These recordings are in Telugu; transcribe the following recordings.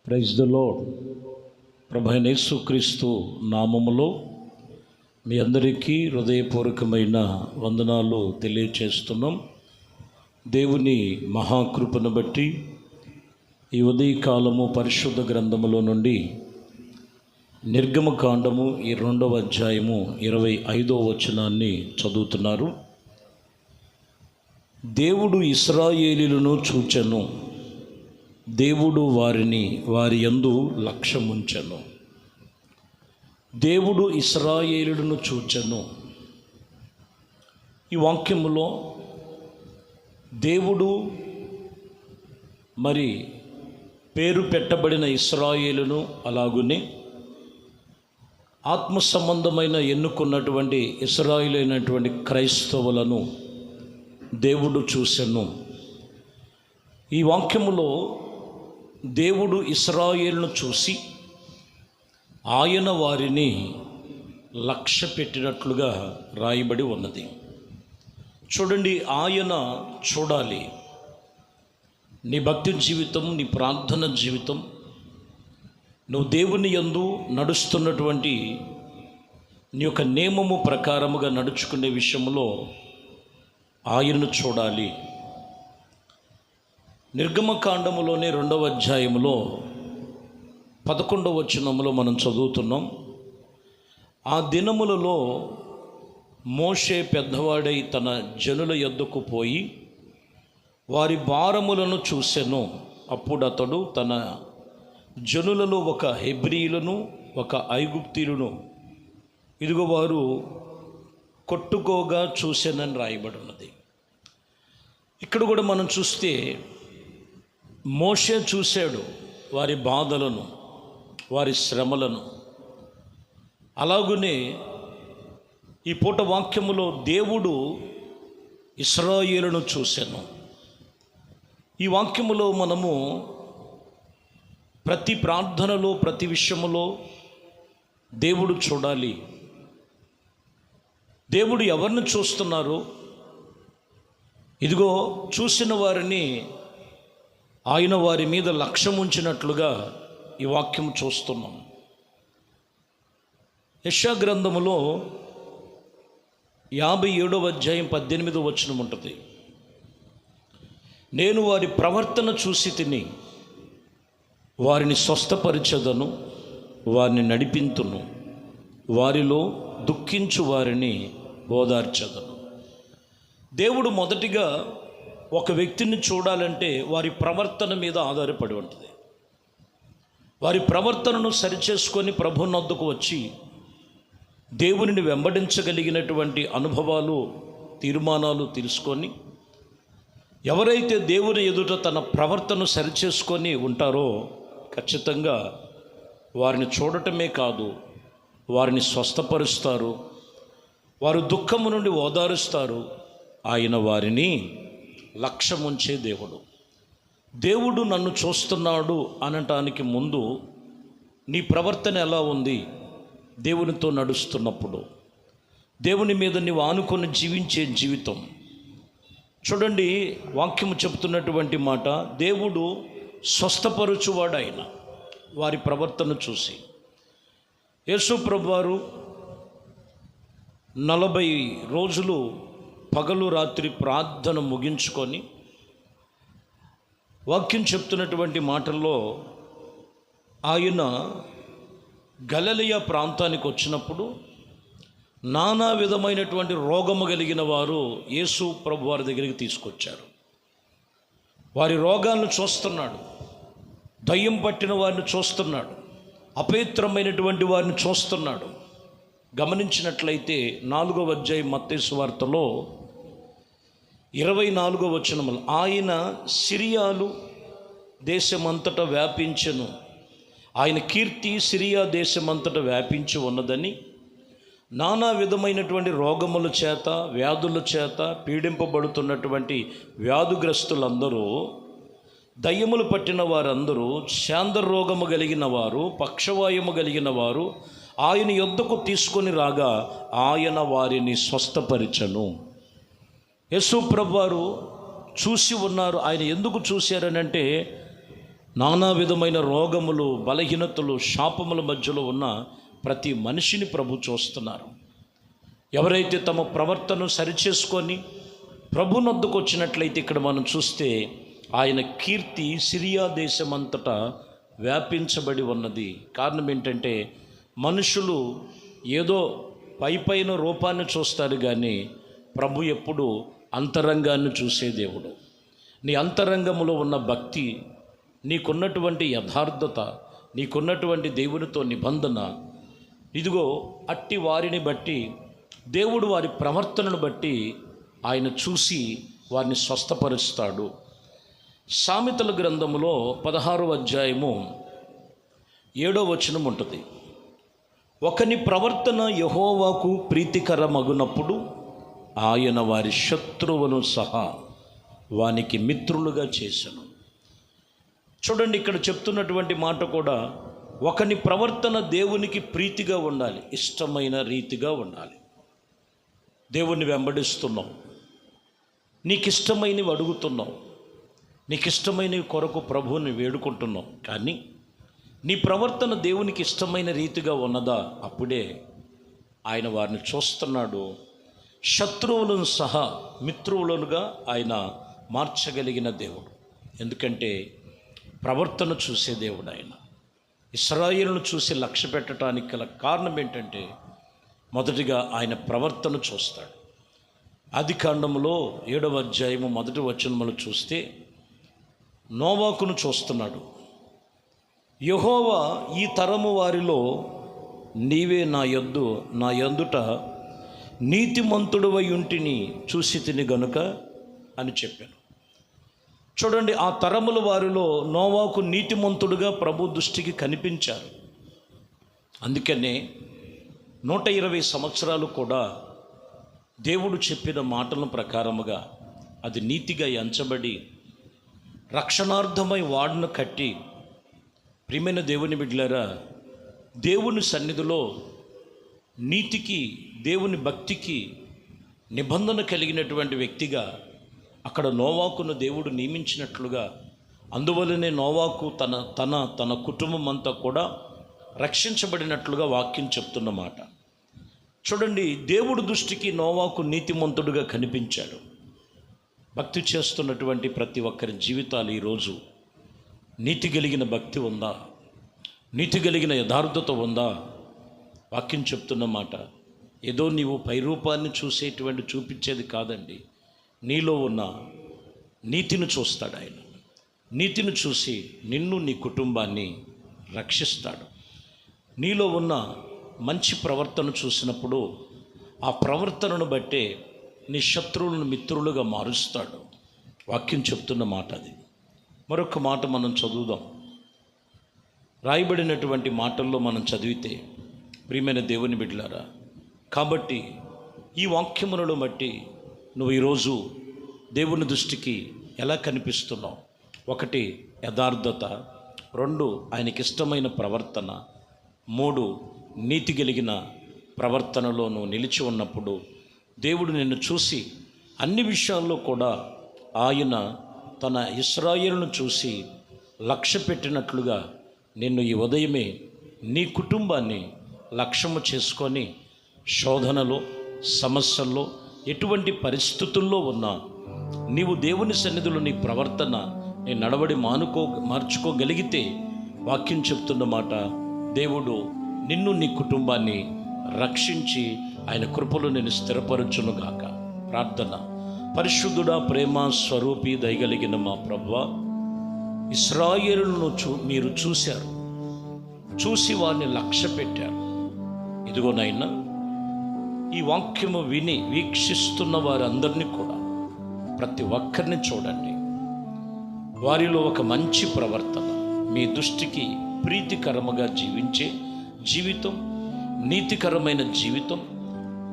Praise the lord. ప్రభువైన యేసుక్రీస్తు నామములో మీ అందరికీ హృదయపూర్వకమైన వందనాలు తెలియచేస్తున్నాం. దేవుని మహాకృపను బట్టి ఈ ఉదయకాలము పరిశుద్ధ గ్రంథములో నుండి నిర్గమకాండము ఈ 2వ అధ్యాయము 25వ వచనాన్ని చదువుతున్నారు. దేవుడు ఇశ్రాయేలీయులను చూచెను, దేవుడు వారి యందు లక్ష్యముంచెను. దేవుడు ఇశ్రాయేలీయులను చూచెను. ఈ వాక్యములో దేవుడు మరి పేరు పెట్టబడిన ఇశ్రాయేలును, అలాగునే ఆత్మ సంబంధమైన ఎన్నుకున్నటువంటి ఇశ్రాయేలైనటువంటి క్రైస్తవులను దేవుడు చూసెను. ఈ వాక్యములో దేవుడు ఇశ్రాయేలును చూసి ఆయన వారిని లక్ష్య పెట్టినట్లుగా రాయబడి ఉన్నది. చూడండి, ఆయన చూడాలి. నీ భక్తి జీవితం, నీ ప్రార్థన జీవితం, నువ్వు దేవుని యందు నడుస్తున్నటువంటి నీ యొక్క నియమము ప్రకారముగా నడుచుకునే విషయంలో ఆయనను చూడాలి. నిర్గమకాండములోని 2వ అధ్యాయములో 11వ వచనములో మనం చదువుతున్నాం. ఆ దినములలో మోషే పెద్దవాడై తన జనుల యొద్దకు పోయి వారి భారములను చూసెను. అప్పుడు అతడు తన జనులలో ఒక హెబ్రీయులను, ఒక ఐగుప్తీయులను ఇదిగో వారు కొట్టుకోగా చూసెనని రాయబడి ఉన్నది. ఇక్కడ కూడా మనం చూస్తే మోషే చూశాడు వారి బాధలను, వారి శ్రమలను. అలాగునే ఈ పూట వాక్యములో దేవుడు ఇశ్రాయేలును చూశాను. ఈ వాక్యములో మనము ప్రతి ప్రార్థనలో, ప్రతి విషయములో దేవుడు చూడాలి. దేవుడు ఎవరిని చూస్తున్నారు? ఇదిగో చూసిన వారిని ఆయన వారి మీద లక్ష్యం ఉంచినట్లుగా ఈ వాక్యం చూస్తున్నాం. యెషయా గ్రంథములో 57వ అధ్యాయం 18వ వచనం ఉంటుంది. నేను వారి ప్రవర్తన చూసి తిని వారిని స్వస్థపరిచెదను, వారిని నడిపింతును, వారిలో దుఃఖించు వారిని ఓదార్చెదను. దేవుడు మొదటిగా ఒక వ్యక్తిని చూడాలంటే వారి ప్రవర్తన మీద ఆధారపడి ఉంటుంది. వారి ప్రవర్తనను సరిచేసుకొని ప్రభువునొద్దకు వచ్చి దేవునిని వెంబడించగలిగినటువంటి అనుభవాలు, తీర్మానాలు తెలుసుకొని ఎవరైతే దేవుని ఎదుట తన ప్రవర్తనను సరిచేసుకొని ఉంటారో ఖచ్చితంగా వారిని చూడటమే కాదు, వారిని స్వస్థపరుస్తారు, వారు దుఃఖము నుండి ఓదారుస్తారు. ఆయన వారిని లక్ష్యముంచే దేవుడు. దేవుడు నన్ను చూస్తున్నాడు అనటానికి ముందు నీ ప్రవర్తన ఎలా ఉంది? దేవునితో నడుస్తున్నప్పుడు, దేవుని మీద నీవు ఆనుకొని జీవించే జీవితం. చూడండి, వాక్యము చెప్తున్నటువంటి మాట, దేవుడు స్వస్థపరుచువాడు. ఆయన వారి ప్రవర్తన చూసి యేసు ప్రభువారు 40 రోజులు పగలు రాత్రి ప్రార్థన ముగించుకొని వాక్యం చెప్తున్నటువంటి మాటల్లో ఆయన గలిలయ ప్రాంతానికి వచ్చినప్పుడు నానా విధమైనటువంటి రోగము కలిగిన వారు యేసు ప్రభు వారి దగ్గరికి తీసుకొచ్చారు. వారి రోగాలను చూస్తున్నాడు, దయ్యం పట్టిన వారిని చూస్తున్నాడు, అపవిత్రమైనటువంటి వారిని చూస్తున్నాడు. గమనించినట్లయితే 4వ అధ్యాయం మత్తయి సువార్తలో 24వ వచనములు, ఆయన సిరియాలు దేశమంతటా వ్యాపించెను, ఆయన కీర్తి సిరియా దేశమంతటా వ్యాపించి ఉన్నదని నానా విధమైనటువంటి రోగముల చేత, వ్యాధుల చేత పీడింపబడుతున్నటువంటి వ్యాధుగ్రస్తులందరూ, దయ్యములు పట్టిన వారందరూ, శాంత రోగము కలిగిన వారు, పక్షవాయుము కలిగిన వారు ఆయన యొద్దకు తీసుకొని రాగా ఆయన వారిని స్వస్థపరిచెను. యేసు ప్రభువారు చూసి ఉన్నారు. ఆయన ఎందుకు చూశారనంటే నానా విధమైన రోగములు, బలహీనతలు, శాపముల మధ్యలో ఉన్న ప్రతి మనిషిని ప్రభు చూస్తున్నారు. ఎవరైతే తమ ప్రవర్తన సరిచేసుకొని ప్రభు నొద్దకు వచ్చినట్లయితే ఇక్కడ మనం చూస్తే ఆయన కీర్తి సిరియా దేశమంతటా వ్యాపించబడి ఉన్నది. కారణం ఏంటంటే మనుషులు ఏదో పైపైన రూపాన్ని చూస్తారు కానీ ప్రభు ఎప్పుడు అంతరంగాన్ని చూసే దేవుడు. నీ అంతరంగంలో ఉన్న భక్తి, నీకున్నటువంటి యథార్థత, నీకున్నటువంటి దేవునితో నిబంధన, ఇదిగో అట్టి వారిని బట్టి దేవుడు వారి ప్రవర్తనను బట్టి ఆయన చూసి వారిని స్వస్థపరుస్తాడు. సామెతల గ్రంథములో 16వ అధ్యాయము 7వ వచనం ఉంటుంది. ఒకని ప్రవర్తన యెహోవాకు ప్రీతికరమగునప్పుడు ఆయన వారి శత్రువులను సహా వానికి మిత్రులుగా చేసెను. చూడండి, ఇక్కడ చెప్తున్నటువంటి మాట కూడా ఒకని ప్రవర్తన దేవునికి ప్రీతిగా ఉండాలి, ఇష్టమైన రీతిగా ఉండాలి. దేవుణ్ణి వెంబడిస్తున్నావు, నీకు ఇష్టమైనవి అడుగుతున్నావు, నీకు ఇష్టమైనవి కొరకు ప్రభువుని వేడుకుంటున్నావు, కానీ నీ ప్రవర్తన దేవునికి ఇష్టమైన రీతిగా ఉన్నదా? అప్పుడే ఆయన వారిని చూస్తున్నాడు. శత్రువులను సహా మిత్రువులుగా ఆయన మార్చగలిగిన దేవుడు. ఎందుకంటే ప్రవర్తన చూసే దేవుడు ఆయన. ఇశ్రాయేలును చూసి లక్ష్య పెట్టడానికి గల కారణం ఏంటంటే మొదటిగా ఆయన ప్రవర్తన చూస్తాడు. ఆదికాండములో 7వ అధ్యాయము 1వ వచనములు చూస్తే నోవాకును చూస్తున్నాడు. యెహోవా ఈ తరము వారిలో నీవే నా యందుట నీతిమంతుడవై ఉంటిని చూసి తిని గనుక అని చెప్పాను. చూడండి, ఆ తరముల వారిలో నోవాకు నీతిమంతుడుగా ప్రభు దృష్టికి కనిపించారు. అందుకనే 120 సంవత్సరాలు కూడా దేవుడు చెప్పిన మాటల ప్రకారముగా అది నీతిగా ఎంచబడి రక్షణార్థమై వాడును కట్టి, ప్రియమైన దేవుని బిడ్డలారా, దేవుని సన్నిధిలో నీతికి, దేవుని భక్తికి నిబంధన కలిగినటువంటి వ్యక్తిగా అక్కడ నోవాకును దేవుడు నియమించినట్లుగా, అందువల్లనే నోవాకు తన కుటుంబం అంతా కూడా రక్షించబడినట్లుగా వాక్యం చెప్తున్నమాట. చూడండి, దేవుడి దృష్టికి నోవాకు నీతిమంతుడుగా కనిపించాడు. భక్తి చేస్తున్నటువంటి ప్రతి ఒక్కరి జీవితాలు ఈరోజు నీతి కలిగిన భక్తి ఉందా? నీతి కలిగిన యథార్థత ఉందా? వాక్యం చెప్తున్నమాట, ఏదో నీవు పైరూపాన్ని చూపించేది కాదండి. నీలో ఉన్న నీతిని చూస్తాడు ఆయన. నీతిని చూసి నిన్ను, నీ కుటుంబాన్ని రక్షిస్తాడు. నీలో ఉన్న మంచి ప్రవర్తన చూసినప్పుడు ఆ ప్రవర్తనను బట్టే నీ శత్రువులను మిత్రులుగా మారుస్తాడు. వాక్యం చెప్తున్న మాట అది. మరొక మాట మనం చదువుదాం. రాయబడినటువంటి మాటల్లో మనం చదివితే, ప్రియమైన దేవుని బిడ్డలారా, కాబట్టి ఈ వాక్యములను బట్టి నువ్వు ఈరోజు దేవుని దృష్టికి ఎలా కనిపిస్తున్నావు? 1 యథార్థత, 2 ఆయనకి ఇష్టమైన ప్రవర్తన, 3 నీతి కలిగిన ప్రవర్తనలో నువ్వు నిలిచి ఉన్నప్పుడు దేవుడు నిన్ను చూసి అన్ని విషయాల్లో కూడా ఆయన తన ఇశ్రాయేలును చూసి లక్ష్య పెట్టినట్లుగా నిన్ను ఈ ఉదయమే నీ కుటుంబాన్ని లక్ష్యము చేసుకొని శోధనలో, సమస్యల్లో, ఎటువంటి పరిస్థితుల్లో ఉన్నా నీవు దేవుని సన్నిధిలో నీ ప్రవర్తన, నీ నడవడి మార్చుకోగలిగితే వాక్యం చెప్తున్న మాట, దేవుడు నిన్ను, నీ కుటుంబాన్ని రక్షించి ఆయన కృపలో నేను స్థిరపరచునుగాక. ప్రార్థన. పరిశుద్ధుడా, ప్రేమ స్వరూపి, దయగలిగిన మా ప్రభువా, ఇశ్రాయేలును మీరు చూశారు, చూసి వారిని లక్ష్య పెట్టారు. ఇదిగోనైనా ఈ వాక్యము విని వీక్షిస్తున్న వారందరినీ కూడా, ప్రతి ఒక్కరిని చూడండి. వారిలో ఒక మంచి ప్రవర్తన, మీ దృష్టికి ప్రీతికరముగా జీవించే జీవితం, నీతికరమైన జీవితం,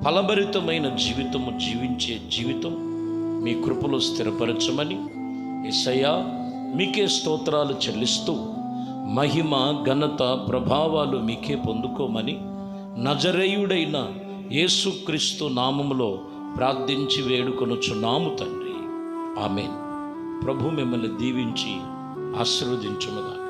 ఫలభరితమైన జీవితము జీవించే జీవితం మీ కృపలో స్థిరపరచమని యేసయ్యా మీకే స్తోత్రాలు చెల్లిస్తూ, మహిమ, ఘనత, ప్రభావాలు మీకే పొందుకోమని నజరేయుడైన యేసుక్రీస్తు నామములో ప్రార్థించి వేడుకొనుచున్నాము తండ్రి. ఆమేన్. ప్రభు మిమ్మల్ని దీవించి ఆశీర్వదించుమగా.